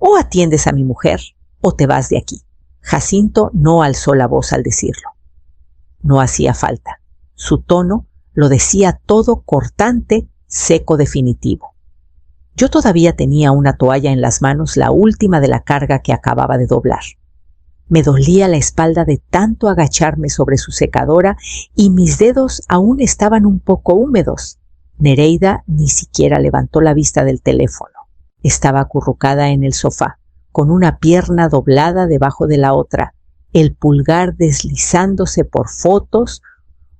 O atiendes a mi mujer o te vas de aquí. Jacinto no alzó la voz al decirlo. No hacía falta. Su tono lo decía todo, cortante, seco, definitivo. Yo todavía tenía una toalla en las manos, la última de la carga que acababa de doblar. Me dolía la espalda de tanto agacharme sobre su secadora y mis dedos aún estaban un poco húmedos. Nereida ni siquiera levantó la vista del teléfono. Estaba acurrucada en el sofá, con una pierna doblada debajo de la otra, el pulgar deslizándose por fotos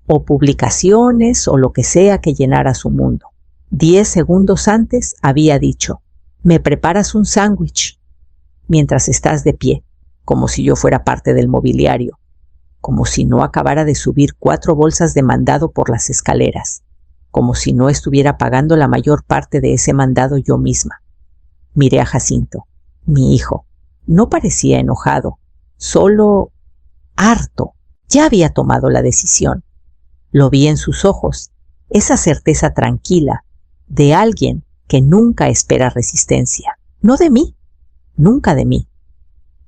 o publicaciones o lo que sea que llenara su mundo. 10 segundos antes había dicho: «¿Me preparas un sándwich?», mientras estás de pie, como si yo fuera parte del mobiliario, como si no acabara de subir 4 bolsas de mandado por las escaleras, como si no estuviera pagando la mayor parte de ese mandado yo misma. Miré a Jacinto, mi hijo. No parecía enojado, solo harto. Ya había tomado la decisión. Lo vi en sus ojos, esa certeza tranquila de alguien que nunca espera resistencia. No de mí, nunca de mí.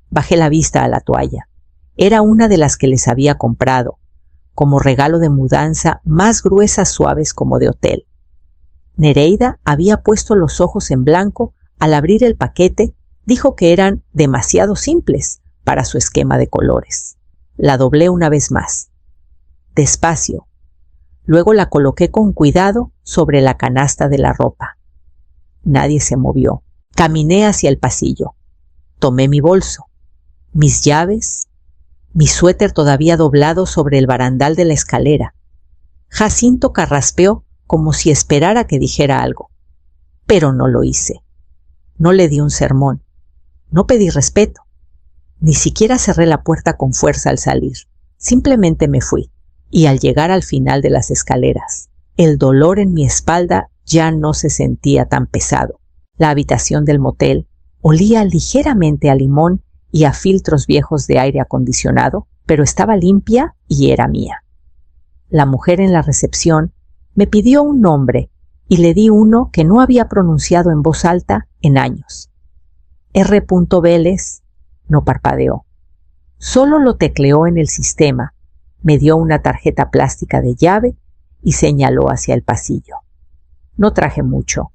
Bajé la vista a la toalla. Era una de las que les había comprado, como regalo de mudanza, más gruesas, suaves como de hotel. Nereida había puesto los ojos en blanco al abrir el paquete. Dijo que eran demasiado simples para su esquema de colores. La doblé una vez más, despacio. Luego la coloqué con cuidado sobre la canasta de la ropa. Nadie se movió. Caminé hacia el pasillo. Tomé mi bolso, mis llaves, mi suéter todavía doblado sobre el barandal de la escalera. Jacinto carraspeó como si esperara que dijera algo, pero no lo hice. No le di un sermón, no pedí respeto, ni siquiera cerré la puerta con fuerza al salir. Simplemente me fui, y al llegar al final de las escaleras, el dolor en mi espalda ya no se sentía tan pesado. La habitación del motel olía ligeramente a limón y a filtros viejos de aire acondicionado, pero estaba limpia y era mía. La mujer en la recepción me pidió un nombre y le di uno que no había pronunciado en voz alta en años. R. Vélez no parpadeó. Solo lo tecleó en el sistema, me dio una tarjeta plástica de llave y señaló hacia el pasillo. No traje mucho,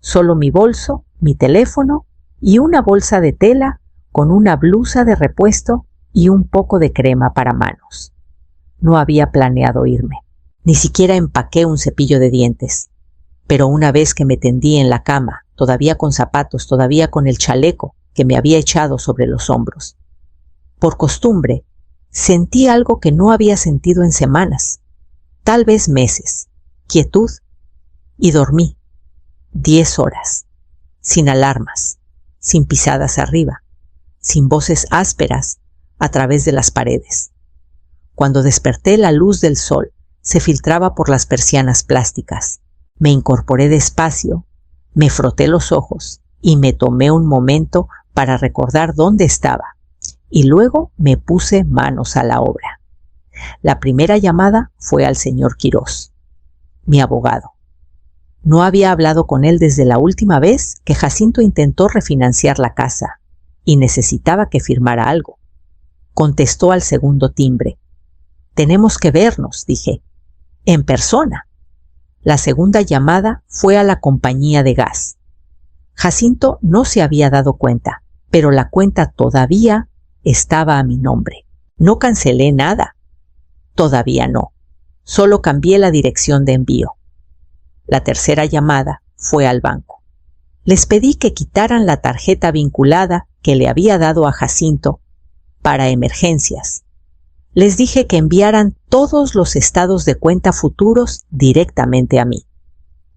solo mi bolso, mi teléfono y una bolsa de tela con una blusa de repuesto y un poco de crema para manos. No había planeado irme. Ni siquiera empaqué un cepillo de dientes. Pero una vez que me tendí en la cama, todavía con zapatos, todavía con el chaleco que me había echado sobre los hombros, por costumbre, sentí algo que no había sentido en semanas, tal vez meses, quietud, y dormí 10 horas, sin alarmas, sin pisadas arriba, sin voces ásperas a través de las paredes. Cuando desperté, la luz del sol se filtraba por las persianas plásticas. Me incorporé despacio, me froté los ojos y me tomé un momento para recordar dónde estaba, y luego me puse manos a la obra. La primera llamada fue al señor Quirós, mi abogado. No había hablado con él desde la última vez que Jacinto intentó refinanciar la casa y necesitaba que firmara algo. Contestó al segundo timbre. «Tenemos que vernos», dije, «en persona». La segunda llamada fue a la compañía de gas. Jacinto no se había dado cuenta, pero la cuenta todavía estaba a mi nombre. No cancelé nada. Todavía no. Solo cambié la dirección de envío. La tercera llamada fue al banco. Les pedí que quitaran la tarjeta vinculada que le había dado a Jacinto para emergencias. Les dije que enviaran todos los estados de cuenta futuros directamente a mí.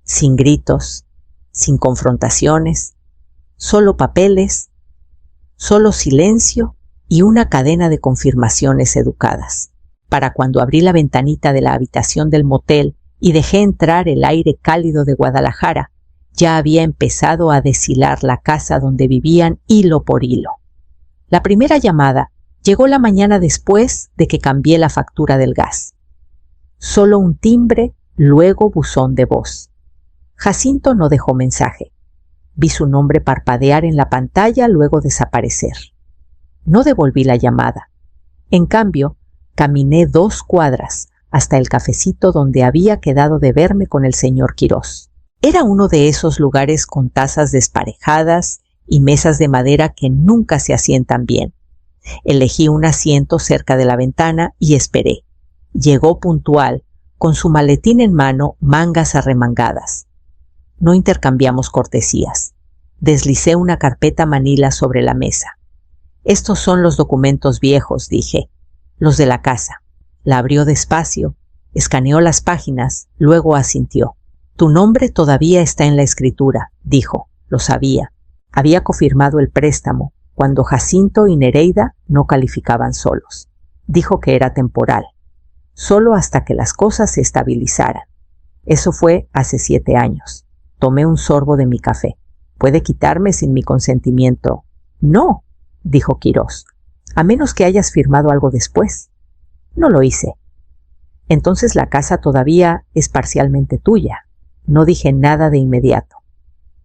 Sin gritos, sin confrontaciones, solo papeles, solo silencio y una cadena de confirmaciones educadas. Para cuando abrí la ventanita de la habitación del motel y dejé entrar el aire cálido de Guadalajara, ya había empezado a deshilar la casa donde vivían hilo por hilo. La primera llamada llegó la mañana después de que cambié la factura del gas. Solo un timbre, luego buzón de voz. Jacinto no dejó mensaje. Vi su nombre parpadear en la pantalla, luego desaparecer. No devolví la llamada. En cambio, caminé 2 cuadras hasta el cafecito donde había quedado de verme con el señor Quirós. Era uno de esos lugares con tazas desparejadas y mesas de madera que nunca se asientan bien. Elegí un asiento cerca de la ventana y esperé. Llegó puntual, con su maletín en mano, mangas arremangadas. No intercambiamos cortesías. Deslicé una carpeta manila sobre la mesa. «Estos son los documentos viejos», dije, «los de la casa». La abrió despacio, escaneó las páginas, luego asintió. «Tu nombre todavía está en la escritura», dijo. Lo sabía. Había cofirmado el préstamo cuando Jacinto y Nereida no calificaban solos. Dijo que era temporal, solo hasta que las cosas se estabilizaran. Eso fue hace 7 años. Tomé un sorbo de mi café. «¿Puede quitarme sin mi consentimiento?» «No», dijo Quirós, «a menos que hayas firmado algo después». «No lo hice». «Entonces la casa todavía es parcialmente tuya». No dije nada de inmediato.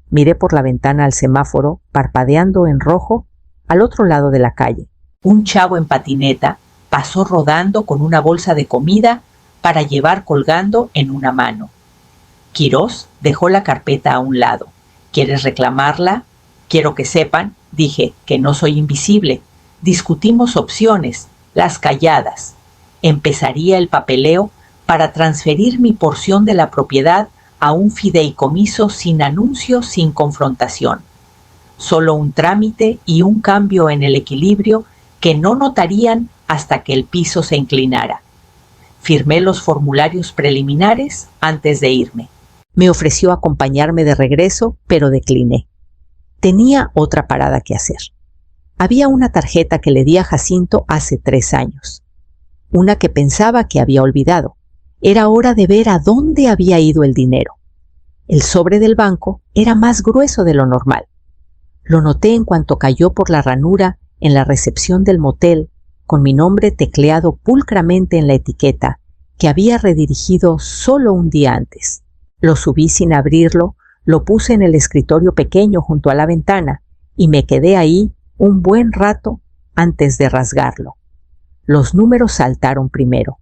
Miré por la ventana al semáforo, parpadeando en rojo, al otro lado de la calle. Un chavo en patineta pasó rodando con una bolsa de comida para llevar colgando en una mano. Quirós dejó la carpeta a un lado. «¿Quieres reclamarla?» «Quiero que sepan», dije, «que no soy invisible. Discutimos opciones, las calladas. Empezaría el papeleo para transferir mi porción de la propiedad a un fideicomiso sin anuncio, sin confrontación. Solo un trámite y un cambio en el equilibrio que no notarían hasta que el piso se inclinara. Firmé los formularios preliminares antes de irme. Me ofreció acompañarme de regreso, pero decliné. Tenía otra parada que hacer. Había una tarjeta que le di a Jacinto hace 3 años. Una que pensaba que había olvidado. Era hora de ver a dónde había ido el dinero. El sobre del banco era más grueso de lo normal. Lo noté en cuanto cayó por la ranura en la recepción del motel, con mi nombre tecleado pulcramente en la etiqueta, que había redirigido solo un día antes. Lo subí sin abrirlo, lo puse en el escritorio pequeño junto a la ventana y me quedé ahí un buen rato antes de rasgarlo. Los números saltaron primero,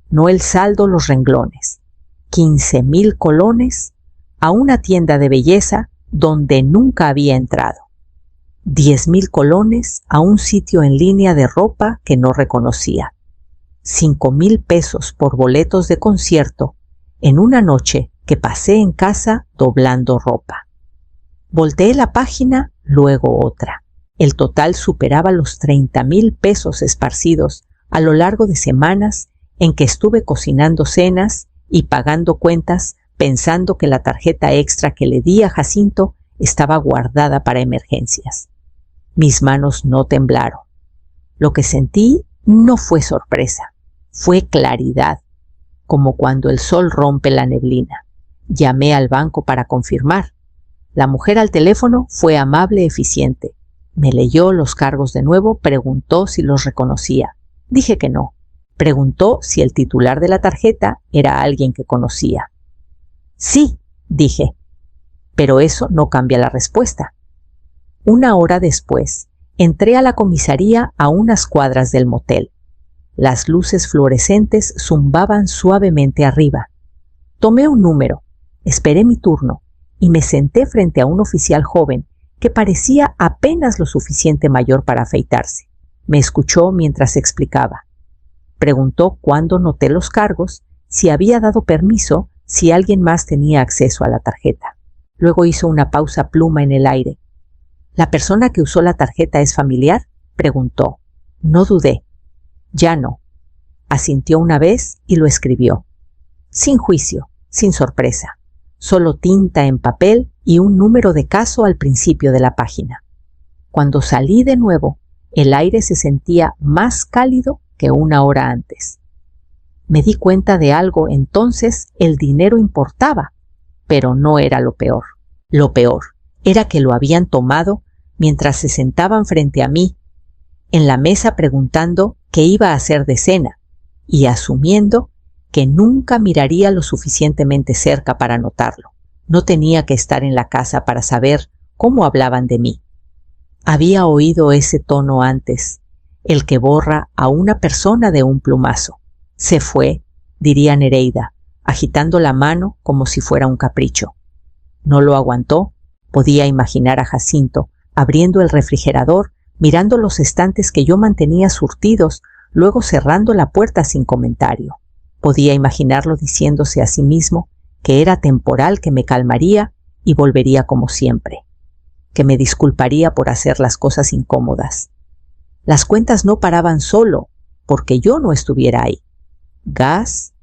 no el saldo, los renglones. 15,000 colones a una tienda de belleza donde nunca había entrado. 10,000 colones a un sitio en línea de ropa que no reconocía. 5,000 pesos por boletos de concierto en una noche que pasé en casa doblando ropa. Volteé la página, luego otra. El total superaba los 30,000 pesos esparcidos a lo largo de semanas en que estuve cocinando cenas y pagando cuentas, pensando que la tarjeta extra que le di a Jacinto estaba guardada para emergencias. Mis manos no temblaron. Lo que sentí no fue sorpresa, fue claridad, como cuando el sol rompe la neblina. Llamé al banco para confirmar. La mujer al teléfono fue amable, eficiente. Me leyó los cargos de nuevo, preguntó si los reconocía. Dije que no. Preguntó si el titular de la tarjeta era alguien que conocía. Sí, dije, pero eso no cambia la respuesta. 1 hora después, entré a la comisaría a unas cuadras del motel. Las luces fluorescentes zumbaban suavemente arriba. Tomé un número, esperé mi turno y me senté frente a un oficial joven que parecía apenas lo suficiente mayor para afeitarse. Me escuchó mientras explicaba. Preguntó cuándo noté los cargos, si había dado permiso, si alguien más tenía acceso a la tarjeta. Luego hizo una pausa pluma en el aire. ¿La persona que usó la tarjeta es familiar?, preguntó. No dudé. Ya no. Asintió una vez y lo escribió. Sin juicio, sin sorpresa. Solo tinta en papel y un número de caso al principio de la página. Cuando salí de nuevo, el aire se sentía más cálido que 1 hora antes. Me di cuenta de algo, entonces el dinero importaba, pero no era lo peor. Lo peor era que lo habían tomado mientras se sentaban frente a mí, en la mesa, preguntando qué iba a hacer de cena y asumiendo que nunca miraría lo suficientemente cerca para notarlo. No tenía que estar en la casa para saber cómo hablaban de mí. Había oído ese tono antes, el que borra a una persona de un plumazo. Se fue, diría Nereida, agitando la mano como si fuera un capricho. No lo aguantó. Podía imaginar a Jacinto abriendo el refrigerador, mirando los estantes que yo mantenía surtidos, luego cerrando la puerta sin comentario. Podía imaginarlo diciéndose a sí mismo que era temporal, que me calmaría y volvería como siempre, que me disculparía por hacer las cosas incómodas. Las cuentas no paraban solo porque yo no estuviera ahí. Gas,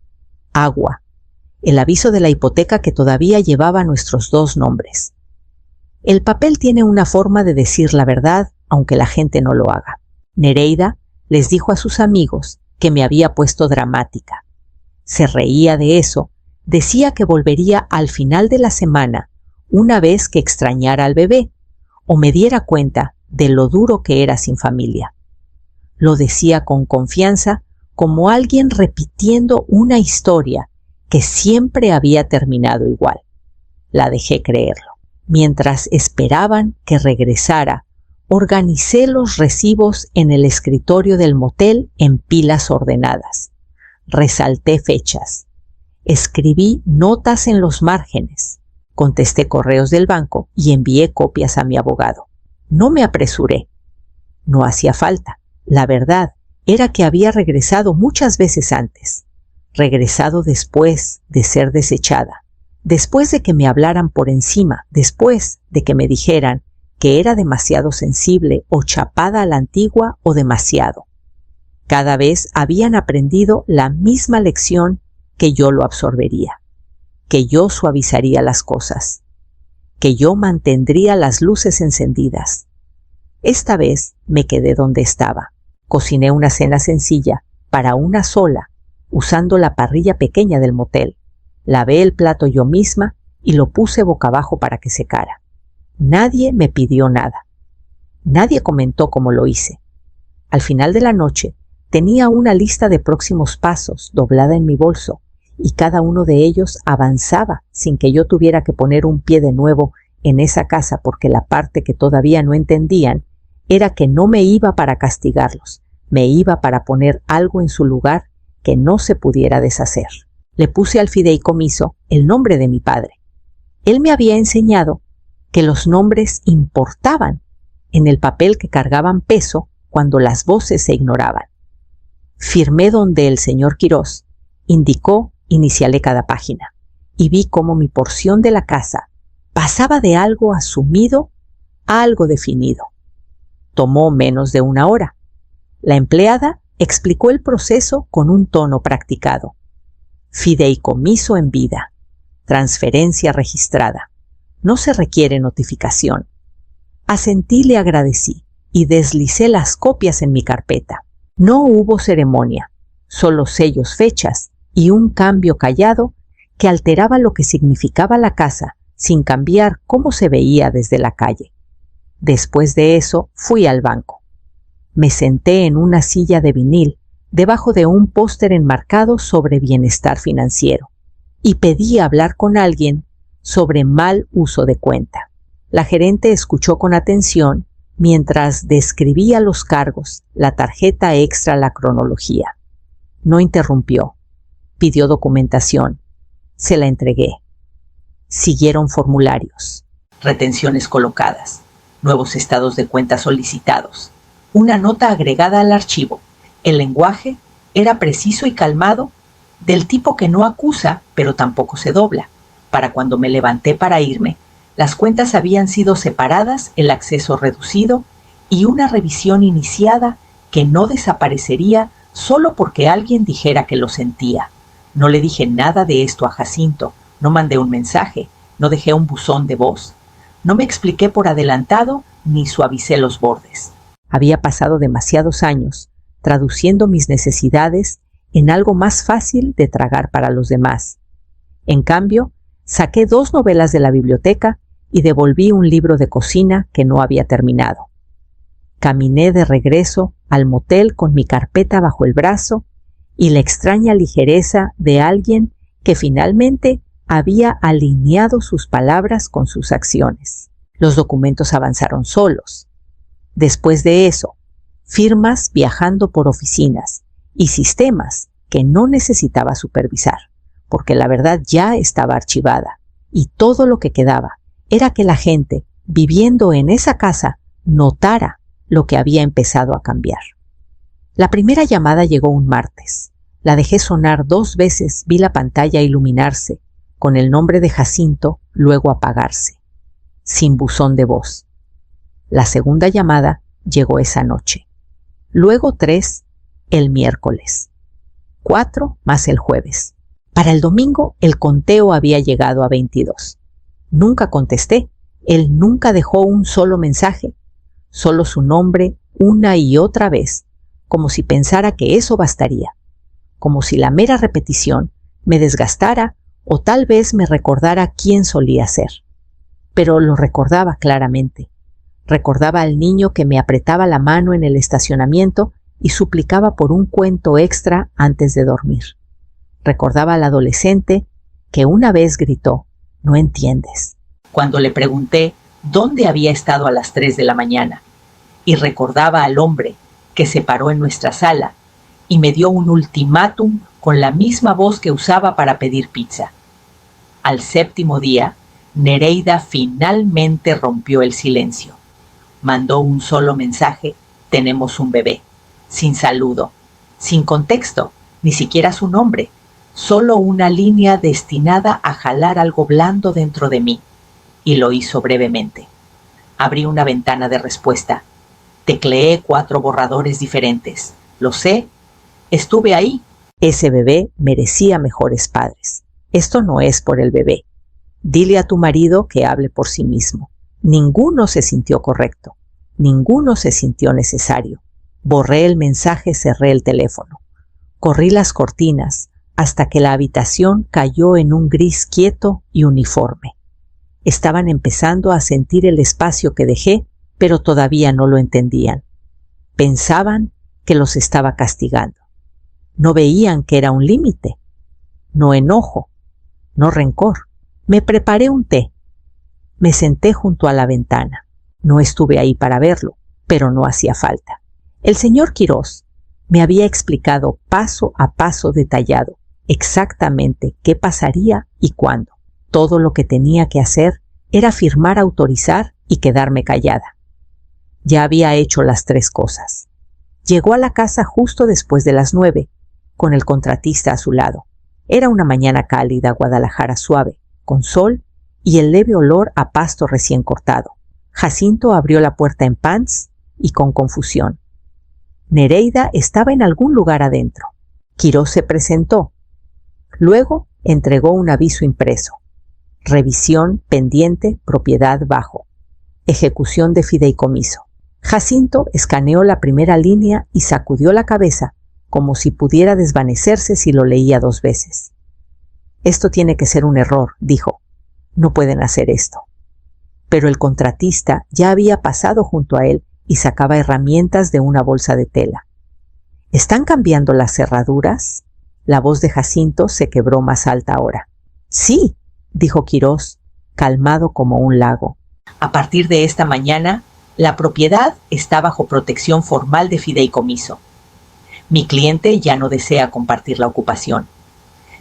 agua, el aviso de la hipoteca que todavía llevaba nuestros 2 nombres. El papel tiene una forma de decir la verdad, aunque la gente no lo haga. Nereida les dijo a sus amigos que me había puesto dramática. Se reía de eso, decía que volvería al final de la semana, una vez que extrañara al bebé, o me diera cuenta de lo duro que era sin familia. Lo decía con confianza, como alguien repitiendo una historia que siempre había terminado igual. La dejé creerlo. Mientras esperaban que regresara, organicé los recibos en el escritorio del motel en pilas ordenadas. Resalté fechas. Escribí notas en los márgenes. Contesté correos del banco y envié copias a mi abogado. No me apresuré. No hacía falta. La verdad era que había regresado muchas veces antes. Regresado después de ser desechada. Después de que me hablaran por encima, después de que me dijeran que era demasiado sensible o chapada a la antigua o demasiado. Cada vez habían aprendido la misma lección, que yo lo absorbería, que yo suavizaría las cosas, que yo mantendría las luces encendidas. Esta vez me quedé donde estaba. Cociné una cena sencilla para una sola, usando la parrilla pequeña del motel. Lavé el plato yo misma y lo puse boca abajo para que secara. Nadie me pidió nada. Nadie comentó cómo lo hice. Al final de la noche tenía una lista de próximos pasos doblada en mi bolso y cada uno de ellos avanzaba sin que yo tuviera que poner un pie de nuevo en esa casa, porque la parte que todavía no entendían era que no me iba para castigarlos, me iba para poner algo en su lugar que no se pudiera deshacer. Le puse al fideicomiso el nombre de mi padre. Él me había enseñado que los nombres importaban en el papel, que cargaban peso cuando las voces se ignoraban. Firmé donde el señor Quirós indicó, inicialé cada página y vi cómo mi porción de la casa pasaba de algo asumido a algo definido. Tomó menos de 1 hora. La empleada explicó el proceso con un tono practicado. Fideicomiso en vida. Transferencia registrada. No se requiere notificación. Asentí, le agradecí y deslicé las copias en mi carpeta. No hubo ceremonia, solo sellos, fechas y un cambio callado que alteraba lo que significaba la casa sin cambiar cómo se veía desde la calle. Después de eso fui al banco. Me senté en una silla de vinil debajo de un póster enmarcado sobre bienestar financiero y pedí hablar con alguien sobre mal uso de cuenta. La gerente escuchó con atención mientras describía los cargos, la tarjeta extra, la cronología. No interrumpió. Pidió documentación. Se la entregué. Siguieron formularios, retenciones colocadas, nuevos estados de cuenta solicitados, una nota agregada al archivo. El lenguaje era preciso y calmado, del tipo que no acusa, pero tampoco se dobla. Para cuando me levanté para irme, las cuentas habían sido separadas, el acceso reducido y una revisión iniciada que no desaparecería solo porque alguien dijera que lo sentía. No le dije nada de esto a Jacinto, no mandé un mensaje, no dejé un buzón de voz, no me expliqué por adelantado ni suavicé los bordes. Había pasado demasiados años traduciendo mis necesidades en algo más fácil de tragar para los demás. En cambio, saqué 2 novelas de la biblioteca y devolví un libro de cocina que no había terminado. Caminé de regreso al motel con mi carpeta bajo el brazo y la extraña ligereza de alguien que finalmente había alineado sus palabras con sus acciones. Los documentos avanzaron solos. Después de eso, firmas viajando por oficinas y sistemas que no necesitaba supervisar, porque la verdad ya estaba archivada, y todo lo que quedaba era que la gente viviendo en esa casa notara lo que había empezado a cambiar. La primera llamada llegó un martes. La dejé sonar 2 veces, vi la pantalla iluminarse, con el nombre de Jacinto, luego apagarse, sin buzón de voz. La segunda llamada llegó esa noche. Luego 3 el miércoles. 4 más el jueves. Para el domingo el conteo había llegado a 22. Nunca contesté. Él nunca dejó un solo mensaje, solo su nombre una y otra vez, como si pensara que eso bastaría, como si la mera repetición me desgastara o tal vez me recordara quién solía ser. Pero lo recordaba claramente. Recordaba al niño que me apretaba la mano en el estacionamiento y suplicaba por un cuento extra antes de dormir. Recordaba al adolescente que una vez gritó: «¿No entiendes?», cuando le pregunté dónde había estado a las 3 de la mañana. Y recordaba al hombre que se paró en nuestra sala y me dio un ultimátum con la misma voz que usaba para pedir pizza. Al 7º día, Nereida finalmente rompió el silencio. Mandó un solo mensaje: «Tenemos un bebé», sin saludo, sin contexto, ni siquiera su nombre, solo una línea destinada a jalar algo blando dentro de mí, y lo hizo brevemente. Abrí una ventana de respuesta. Tecleé 4 borradores diferentes. Lo sé, estuve ahí. Ese bebé merecía mejores padres. Esto no es por el bebé. Dile a tu marido que hable por sí mismo. Ninguno se sintió correcto. Ninguno se sintió necesario. Borré el mensaje, cerré el teléfono. Corrí las cortinas hasta que la habitación cayó en un gris quieto y uniforme. Estaban empezando a sentir el espacio que dejé, pero todavía no lo entendían. Pensaban que los estaba castigando. No veían que era un límite. No enojo, no rencor. Me preparé un té. Me senté junto a la ventana. No estuve ahí para verlo, pero no hacía falta. El señor Quirós me había explicado paso a paso detallado exactamente qué pasaría y cuándo. Todo lo que tenía que hacer era firmar, autorizar y quedarme callada. Ya había hecho las 3 cosas. Llegó a la casa justo después de las 9, con el contratista a su lado. Era una mañana cálida, Guadalajara suave, con sol y el leve olor a pasto recién cortado. Jacinto abrió la puerta en pants y con confusión. Nereida estaba en algún lugar adentro. Quirós se presentó. Luego entregó un aviso impreso. Revisión pendiente, propiedad bajo. Ejecución de fideicomiso. Jacinto escaneó la primera línea y sacudió la cabeza, como si pudiera desvanecerse si lo leía 2 veces. «Esto tiene que ser un error», dijo. «No pueden hacer esto». Pero el contratista ya había pasado junto a él y sacaba herramientas de una bolsa de tela. «¿Están cambiando las cerraduras?». La voz de Jacinto se quebró más alta ahora. «Sí», dijo Quirós, calmado como un lago. «A partir de esta mañana, la propiedad está bajo protección formal de fideicomiso. Mi cliente ya no desea compartir la ocupación».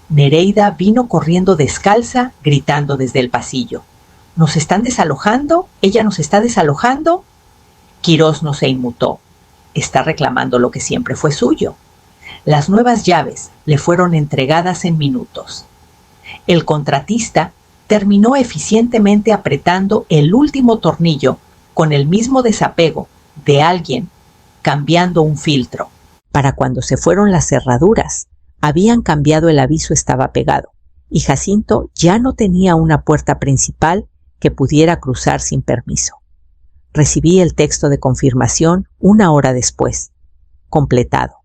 Nereida vino corriendo descalza, gritando desde el pasillo. «¿Nos están desalojando? ¿Ella nos está desalojando?». Quirós no se inmutó. Está reclamando lo que siempre fue suyo. Las nuevas llaves le fueron entregadas en minutos. El contratista terminó eficientemente apretando el último tornillo con el mismo desapego de alguien cambiando un filtro. Para cuando se fueron las cerraduras, habían cambiado, el aviso estaba pegado, y Jacinto ya no tenía una puerta principal que pudiera cruzar sin permiso. Recibí el texto de confirmación 1 hora después, completado.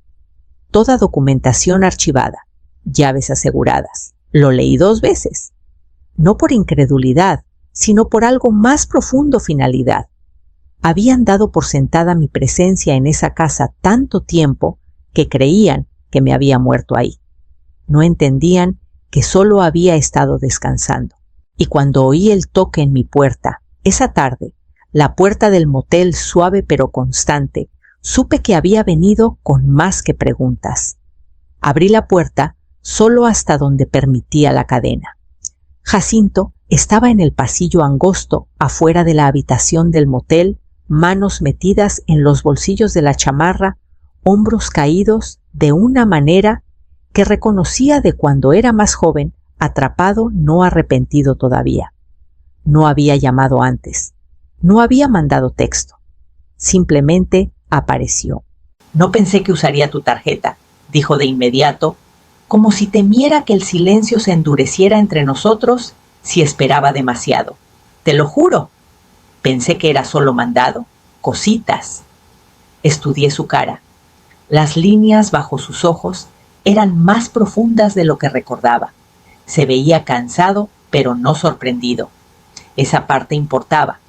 Toda documentación archivada, llaves aseguradas. Lo leí 2 veces. No por incredulidad, sino por algo más profundo: finalidad. Habían dado por sentada mi presencia en esa casa tanto tiempo que creían que me había muerto ahí. No entendían que solo había estado descansando. Y cuando oí el toque en mi puerta Esa tarde, la puerta del motel suave pero constante, supe que había venido con más que preguntas. Abrí la puerta solo hasta donde permitía la cadena. Jacinto estaba en el pasillo angosto afuera de la habitación del motel, manos metidas en los bolsillos de la chamarra, hombros caídos de una manera que reconocía de cuando era más joven, atrapado, no arrepentido todavía. No había llamado antes, no había mandado texto, simplemente apareció. «No pensé que usaría tu tarjeta», dijo de inmediato, como si temiera que el silencio se endureciera entre nosotros si esperaba demasiado. «Te lo juro. Pensé que era solo mandado. Cositas». Estudié su cara. Las líneas bajo sus ojos eran más profundas de lo que recordaba. Se veía cansado, pero no sorprendido. Esa parte importaba.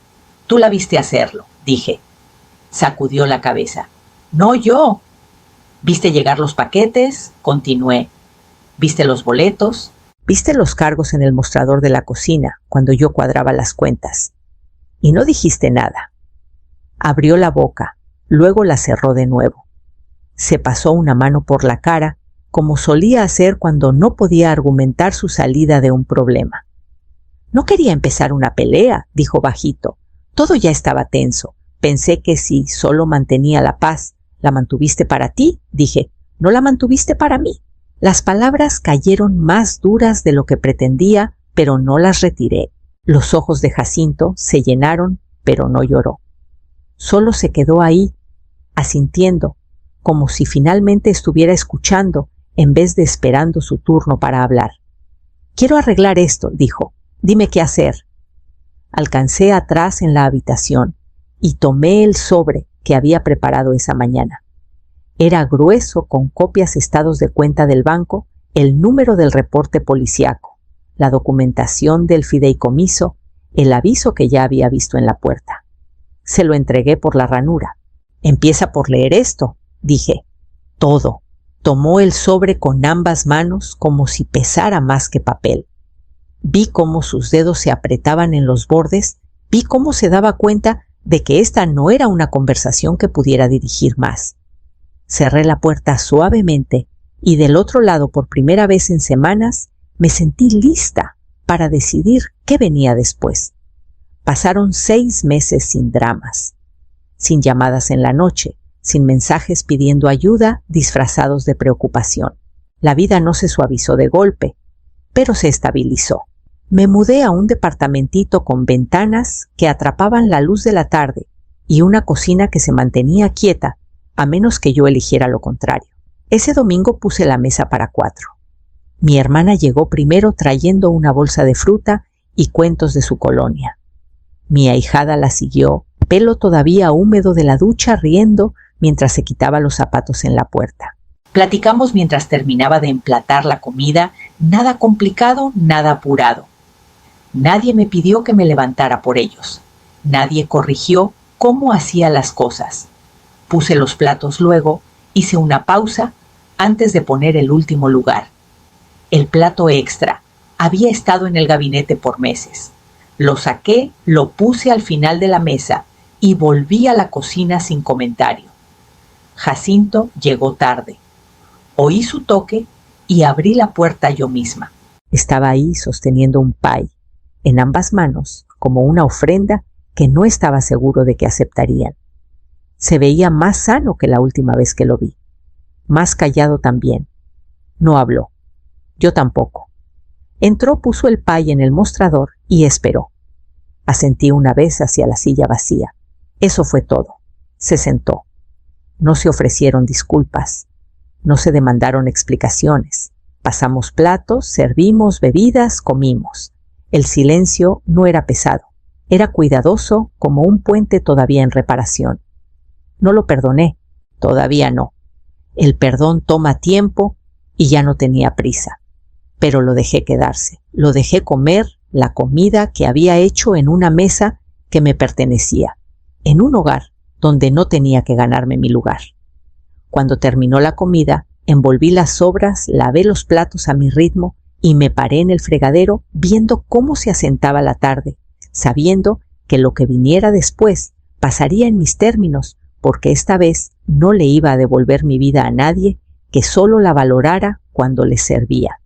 «Tú la viste hacerlo», dije. Sacudió la cabeza. «No yo». «¿Viste llegar los paquetes?», continué. «¿Viste los boletos? ¿Viste los cargos en el mostrador de la cocina cuando yo cuadraba las cuentas? Y no dijiste nada». Abrió la boca, luego la cerró de nuevo. Se pasó una mano por la cara, como solía hacer cuando no podía argumentar su salida de un problema. «No quería empezar una pelea», dijo bajito. «Todo ya estaba tenso. Pensé que si solo mantenía la paz, la mantuviste para ti», dije. «No la mantuviste para mí». Las palabras cayeron más duras de lo que pretendía, pero no las retiré. Los ojos de Jacinto se llenaron, pero no lloró. Solo se quedó ahí, asintiendo, como si finalmente estuviera escuchando en vez de esperando su turno para hablar. «Quiero arreglar esto», dijo. «Dime qué hacer». Alcancé atrás en la habitación y tomé el sobre que había preparado esa mañana. Era grueso con copias estados de cuenta del banco, el número del reporte policíaco, la documentación del fideicomiso, el aviso que ya había visto en la puerta. Se lo entregué por la ranura. «Empieza por leer esto», dije. «Todo». Tomó el sobre con ambas manos como si pesara más que papel. Vi cómo sus dedos se apretaban en los bordes, vi cómo se daba cuenta de que esta no era una conversación que pudiera dirigir más. Cerré la puerta suavemente y del otro lado, por primera vez en semanas, me sentí lista para decidir qué venía después. Pasaron 6 meses sin dramas, sin llamadas en la noche, sin mensajes pidiendo ayuda disfrazados de preocupación. La vida no se suavizó de golpe, pero se estabilizó. Me mudé a un departamentito con ventanas que atrapaban la luz de la tarde y una cocina que se mantenía quieta, a menos que yo eligiera lo contrario. Ese domingo puse la mesa para 4. Mi hermana llegó primero trayendo una bolsa de fruta y cuentos de su colonia. Mi ahijada la siguió, pelo todavía húmedo de la ducha, riendo mientras se quitaba los zapatos en la puerta. Platicamos mientras terminaba de emplatar la comida, nada complicado, nada apurado. Nadie me pidió que me levantara por ellos. Nadie corrigió cómo hacía las cosas. Puse los platos luego, hice una pausa antes de poner el último lugar. El plato extra había estado en el gabinete por meses. Lo saqué, lo puse al final de la mesa y volví a la cocina sin comentario. Jacinto llegó tarde. Oí su toque y abrí la puerta yo misma. Estaba ahí sosteniendo un pie en ambas manos, como una ofrenda que no estaba seguro de que aceptarían. Se veía más sano que la última vez que lo vi. Más callado también. No habló. Yo tampoco. Entró, puso el pie en el mostrador y esperó. Asentí una vez hacia la silla vacía. Eso fue todo. Se sentó. No se ofrecieron disculpas. No se demandaron explicaciones. Pasamos platos, servimos bebidas, comimos. El silencio no era pesado. Era cuidadoso como un puente todavía en reparación. No lo perdoné. Todavía no. El perdón toma tiempo y ya no tenía prisa. Pero lo dejé quedarse. Lo dejé comer la comida que había hecho en una mesa que me pertenecía, en un hogar donde no tenía que ganarme mi lugar. Cuando terminó la comida, envolví las sobras, lavé los platos a mi ritmo y me paré en el fregadero viendo cómo se asentaba la tarde, sabiendo que lo que viniera después pasaría en mis términos, porque esta vez no le iba a devolver mi vida a nadie que solo la valorara cuando le servía.